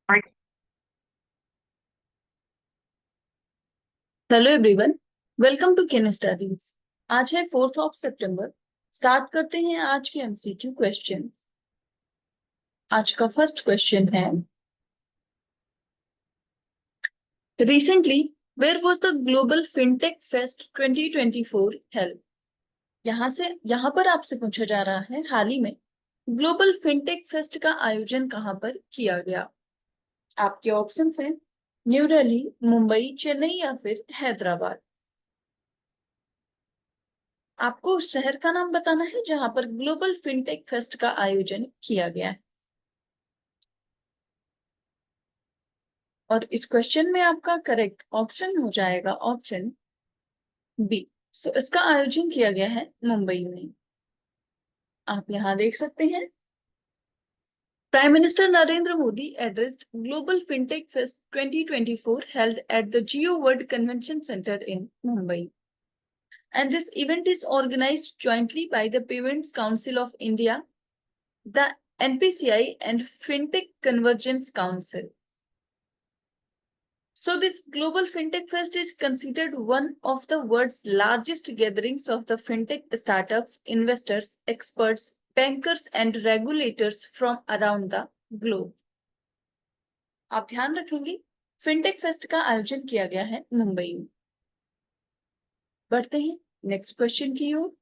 Hello everyone, welcome to Ken Studies. आज है 4 सितंबर। Start करते हैं आज के एमसीक्यू क्वेश्चन। आज का फर्स्ट क्वेश्चन है, recently where was the global fintech fest 2024 held. यहाँ पर आपसे पूछा जा रहा है, हाल ही में ग्लोबल फिनटेक फेस्ट का आयोजन कहाँ पर किया गया। आपके ऑप्शंस हैं न्यू दिल्ली, मुंबई, चेन्नई या फिर हैदराबाद। आपको उस शहर का नाम बताना है जहां पर ग्लोबल फिनटेक फेस्ट का आयोजन किया गया है। और इस क्वेश्चन में आपका करेक्ट ऑप्शन हो जाएगा ऑप्शन बी। सो इसका आयोजन किया गया है मुंबई में। आप यहाँ देख सकते हैं, prime minister Narendra Modi addressed global fintech fest 2024 held at the Jio world convention centre in Mumbai. And this event is organized jointly by the Payments Council of India, the NPCI and FinTech Convergence Council. So this Global FinTech Fest is considered one of the world's largest gatherings of the fintech startups, investors, experts, bankers and regulators from around the globe. आप ध्यान रखेंगे, fintech fest का आयोजन किया गया है मुंबई में। बढ़ते हैं नेक्स्ट क्वेश्चन की ओर।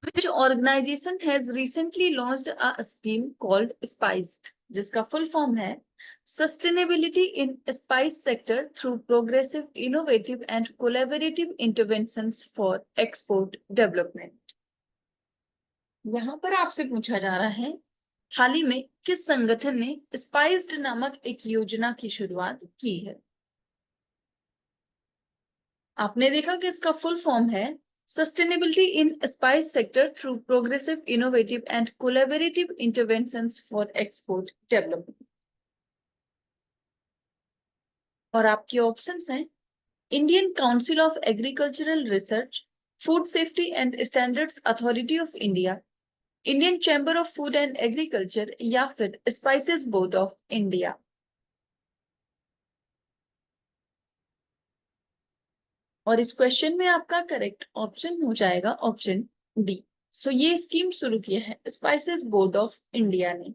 Which organization has recently launched a scheme called SPICED, जिसका फुल फॉर्म है Sustainability in Spice Sector through Progressive, Innovative and Collaborative Interventions for Export Development। यहाँ पर आपसे पूछा जा रहा है, हाल ही में किस संगठन ने स्पाइस्ड नामक एक योजना की शुरुआत की है। आपने देखा कि इसका फुल फॉर्म है Sustainability in Spice Sector through Progressive, Innovative and Collaborative Interventions for Export Development। और आपके ऑप्शंस हैं Indian council of agricultural research, food safety and standards authority of India, Indian chamber of food and agriculture या फिर spices board of India. और इस question में आपका correct option हो जाएगा ऑप्शन डी। सो ये स्कीम शुरू की है स्पाइसेस बोर्ड ऑफ इंडिया ने।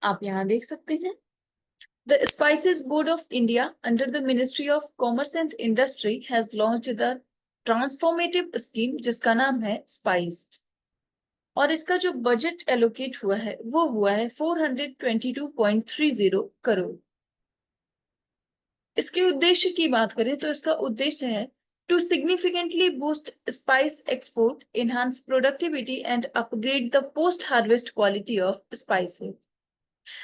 आप यहाँ देख सकते हैं, the spices board of India under the ministry of commerce and industry has launched the transformative scheme जिसका नाम है स्पाइस्ड। और इसका जो बजट एलोकेट हुआ है वो हुआ है 422.30 करोड़। इसके उद्देश्य की बात करें तो इसका उद्देश्य है to significantly boost spice export, enhance productivity and upgrade the post-harvest quality of spices.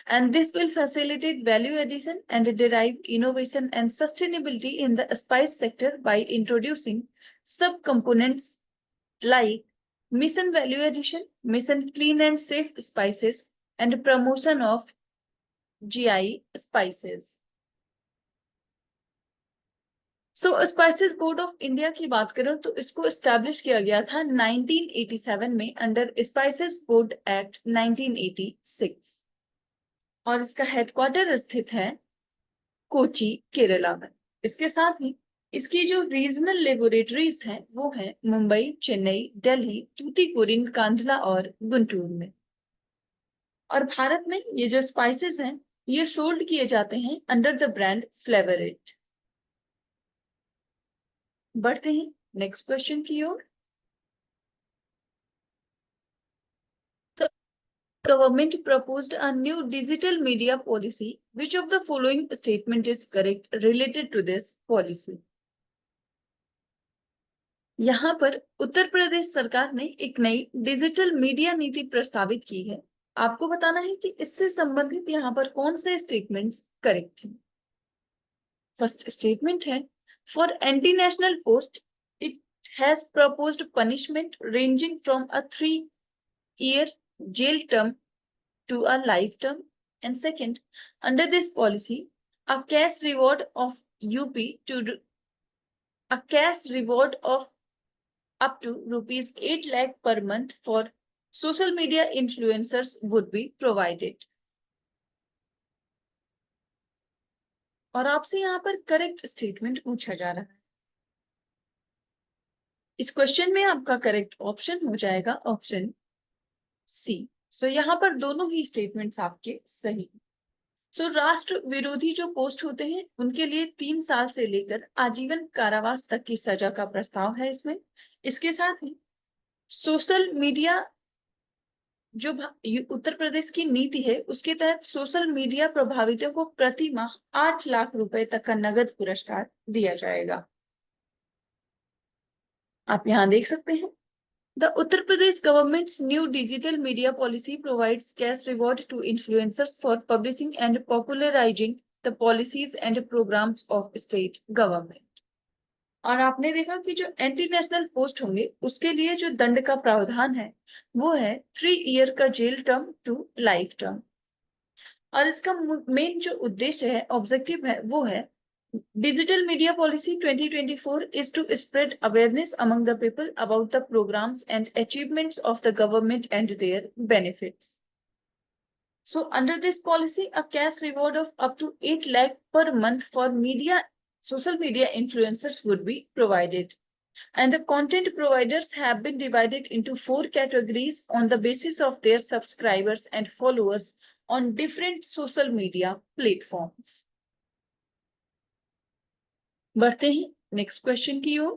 And this will facilitate value addition and derive innovation and sustainability in the spice sector by introducing sub-components like mission value addition, mission clean and safe spices, and promotion of GI spices. So spices board of India की बात करें तो इसको establish किया गया था 1987 में under spices board act 1986। और इसका हेडक्वार्टर स्थित है कोची, केरला में। इसके साथ ही इसकी जो रीजनल लेबोरेटरीज हैं वो है मुंबई, चेन्नई, दिल्ली, तूतीकोरिन, कांडला और गुंटूर में। और भारत में ये जो स्पाइसेस हैं ये सोल्ड किए जाते हैं under the brand flavour it. बढ़ते हैं नेक्स्ट क्वेश्चन की ओर। Government proposed a new digital media policy. Which of the following statement is correct related to this policy? यहाँ पर उत्तर प्रदेश सरकार ने एक नई डिजिटल मीडिया नीति प्रस्तावित की है। आपको बताना है कि इससे संबंधित यहाँ पर कौन से स्टेटमेंट्स करेक्ट हैं। फर्स्ट स्टेटमेंट है, for anti national post it has proposed punishment ranging from a 3-year jail term to a life term. And second, under this policy, a cash reward of UP to a cash reward of up to rupees 8 lakh per month for social media influencers would be provided. और आपसे यहाँ पर correct statement पूछा जा रहा है। इस question में आपका करेक्ट ऑप्शन हो जाएगा ऑप्शन सी। सो यहाँ पर दोनों ही स्टेटमेंट्स आपके सही। सो राष्ट्र विरोधी जो पोस्ट होते हैं उनके लिए 3 साल से लेकर आजीवन कारावास तक की सजा का प्रस्ताव है इसमें। इसके साथ ही सोशल मीडिया जो उत्तर प्रदेश की नीति है उसके तहत सोशल मीडिया प्रभावितों को प्रति माह 8 लाख रुपए तक का नगद पुरस्कार दिया जाएगा। आप यहाँ देख सकते हैं The Uttar Pradesh government's new digital media policy provides cash reward to influencers for publishing and popularizing the policies and programs of state government. और आपने देखा कि जो एंटी नेशनल पोस्ट होंगे उसके लिए जो दंड का प्रावधान है वो है 3 ईयर का jail term to life term. और इसका मेन जो उद्देश्य है ऑब्जेक्टिव है वो है Digital Media Policy 2024 is to spread awareness among the people about the programs and achievements of the government and their benefits. So under this policy, a cash reward of up to 8 lakh per month for social media influencers would be provided. And the content providers have been divided into 4 categories on the basis of their subscribers and followers on different social media platforms. बढ़ते हैं next question की ओर।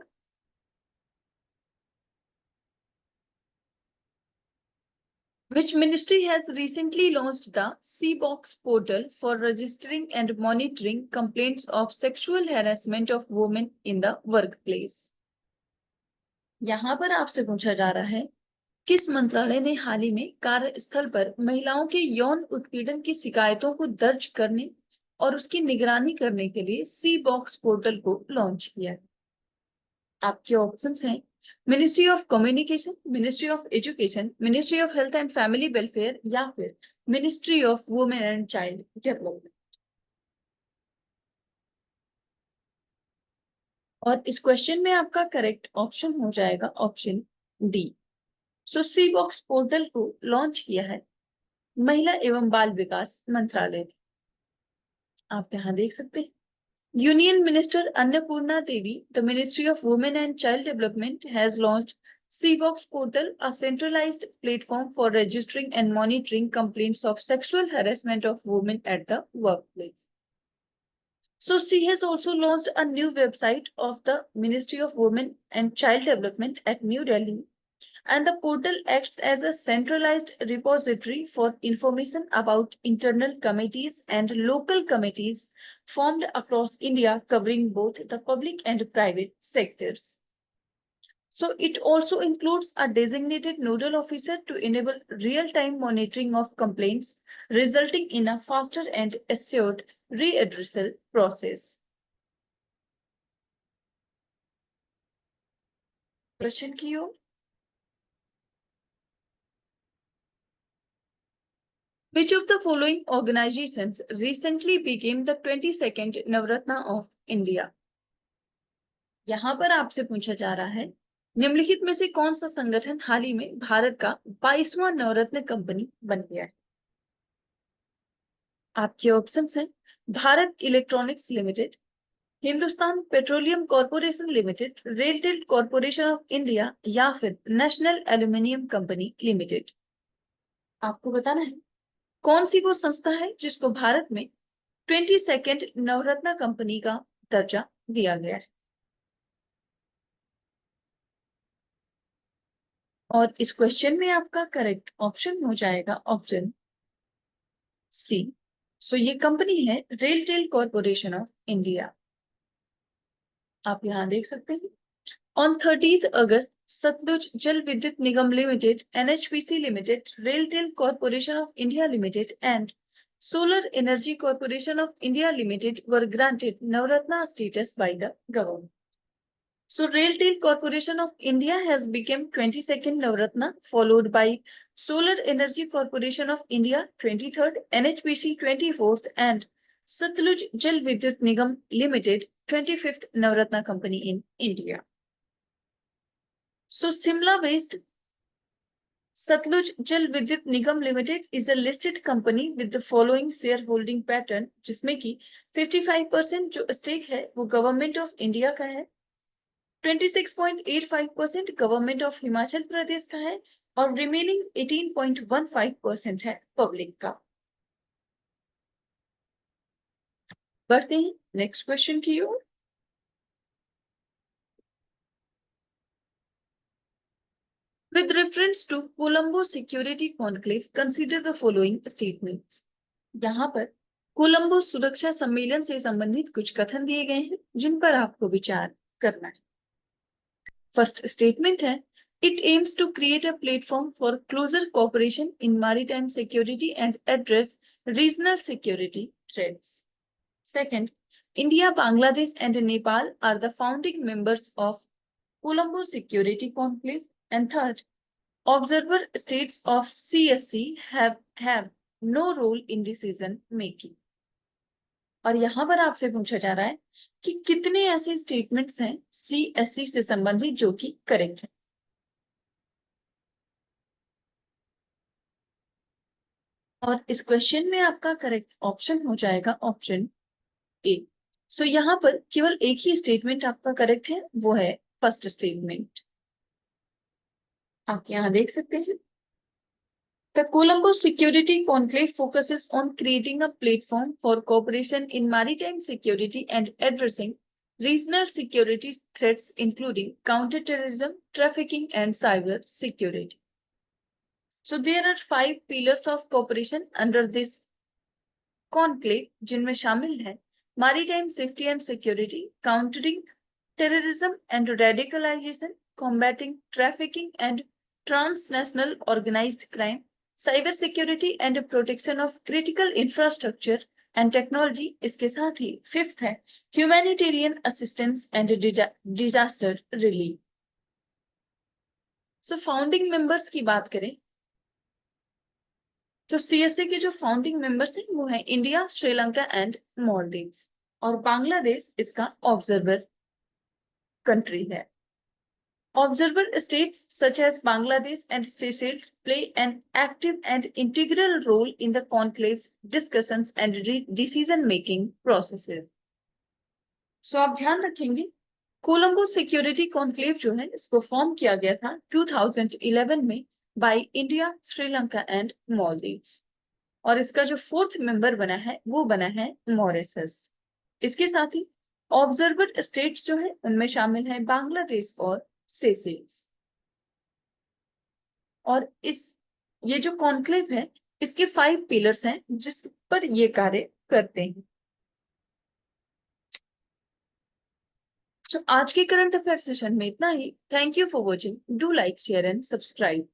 Which ministry has recently launched the C-Box portal for registering and monitoring complaints of sexual harassment of women in the workplace? यहाँ पर आपसे पूछा जा रहा है किस मंत्रालय ने हाल ही में कार्यस्थल पर महिलाओं के यौन उत्पीड़न की शिकायतों को दर्ज करने और उसकी निगरानी करने के लिए C-Box पोर्टल को लॉन्च किया है। आपके ऑप्शंस हैं ministry of communication, ministry of education, ministry of health and family welfare या फिर ministry of women and child development. और इस क्वेश्चन में आपका करेक्ट ऑप्शन हो जाएगा ऑप्शन डी। सो C-Box पोर्टल को लॉन्च किया है महिला एवं बाल विकास मंत्रालय ने। आप यहाँ देख सकते हैं Union Minister Annapurna Devi, the Ministry of Women and Child Development, has launched C-Box Portal, a centralized platform for registering and monitoring complaints of sexual harassment of women at the workplace. So she has also launched a new website of the Ministry of Women and Child Development at New Delhi, and the portal acts as a centralized repository for information about internal committees and local committees formed across India, covering both the public and private sectors. So it also includes a designated nodal officer to enable real-time monitoring of complaints, resulting in a faster and assured readdressal process. प्रश्न की ओर। Which of the following organizations recently became the 22nd Navratna of India? यहाँ पर आपसे पूछा जा रहा है निम्नलिखित में से कौन सा संगठन हाल ही में भारत का 22वां नवरत्न कंपनी बन गया है? आपके ऑप्शंस हैं Bharat electronics limited, Hindustan petroleum corporation limited, RailTel corporation of India या फिर नेशनल एल्यूमिनियम कंपनी लिमिटेड। आपको बताना है कौन सी वो संस्था है जिसको भारत में 22nd नवरत्न कंपनी का दर्जा दिया गया है। और इस क्वेश्चन में आपका करेक्ट ऑप्शन हो जाएगा ऑप्शन सी। सो ये कंपनी है रेलटेल कॉर्पोरेशन ऑफ इंडिया। आप यहाँ देख सकते हैं On 30th August, Satluj Jal Vidyut Nigam Limited, NHPC Limited, Railtel Corporation of India Limited, and Solar Energy Corporation of India Limited were granted Navratna status by the government. So, Railtel Corporation of India has become 22nd Navratna, followed by Solar Energy Corporation of India 23rd, NHPC 24th, and Satluj Jal Vidyut Nigam Limited 25th Navratna company in India. So Simla-based Satluj Jal Vidyut Nigam Limited is a listed company with the following shareholding pattern, जिसमें कि 55% जो stake है वो government of India का है, 26.85% government of Himachal Pradesh का है और रिमेनिंग 18.15% है पब्लिक का। बढ़ते हैं नेक्स्ट क्वेश्चन की ओर। With reference to Colombo Security Conclave, consider the following statements. यहाँ पर कोलंबो सुरक्षा सम्मेलन से संबंधित कुछ कथन दिए गए हैं जिन पर आपको विचार करना है। फर्स्ट स्टेटमेंट है, it aims to create a platform for closer cooperation in maritime security and address regional security threats. Second, India, Bangladesh and Nepal are the founding members of Colombo Security Conclave. And third, observer states of CSC have no role in decision making. और यहां पर आपसे पूछा जा रहा है कि कितने ऐसे स्टेटमेंट्स हैं CSC से संबंधित जो कि करेक्ट है। और इस क्वेश्चन में आपका करेक्ट ऑप्शन हो जाएगा ऑप्शन ए। सो यहाँ पर केवल एक ही स्टेटमेंट आपका करेक्ट है, वो है फर्स्ट स्टेटमेंट। आप यहाँ देख सकते हैं, The Colombo Security Conclave focuses on creating a platform for cooperation in maritime security and addressing regional security threats including counterterrorism, trafficking and cyber security. So there are 5 pillars of cooperation under this conclave, जिनमें शामिल है maritime safety and security, countering terrorism and radicalization, combating trafficking and transnational organized crime, cyber security and protection of critical infrastructure and technology। इसके साथ ही fifth है humanitarian assistance and disaster relief। So founding members की बात करें तो CSA के जो founding members हैं वो हैं इंडिया, श्रीलंका एंड मालदीव्स, और बांग्लादेश इसका ऑब्जर्वर कंट्री है। Observer states such as Bangladesh and Seychelles play an active and integral role in the conclave's discussions and decision-making processes. So आप ध्यान रखेंगे, कोलंबो सिक्योरिटी कॉन्क्लेव जो है इसको फॉर्म किया गया था 2011 में by India, Sri Lanka and Maldives, और इसका जो फोर्थ मेंबर बना है वो बना है मॉरिशस। इसके साथ ही ऑब्जर्वर स्टेट्स जो है उनमें शामिल है बांग्लादेश और सेशेल्स। और ये जो कॉन्क्लेव है इसके 5 पिलर्स हैं जिस पर ये कार्य करते हैं। आज के करंट अफेयर सेशन में इतना ही। Thank you for watching. Do like, share and subscribe.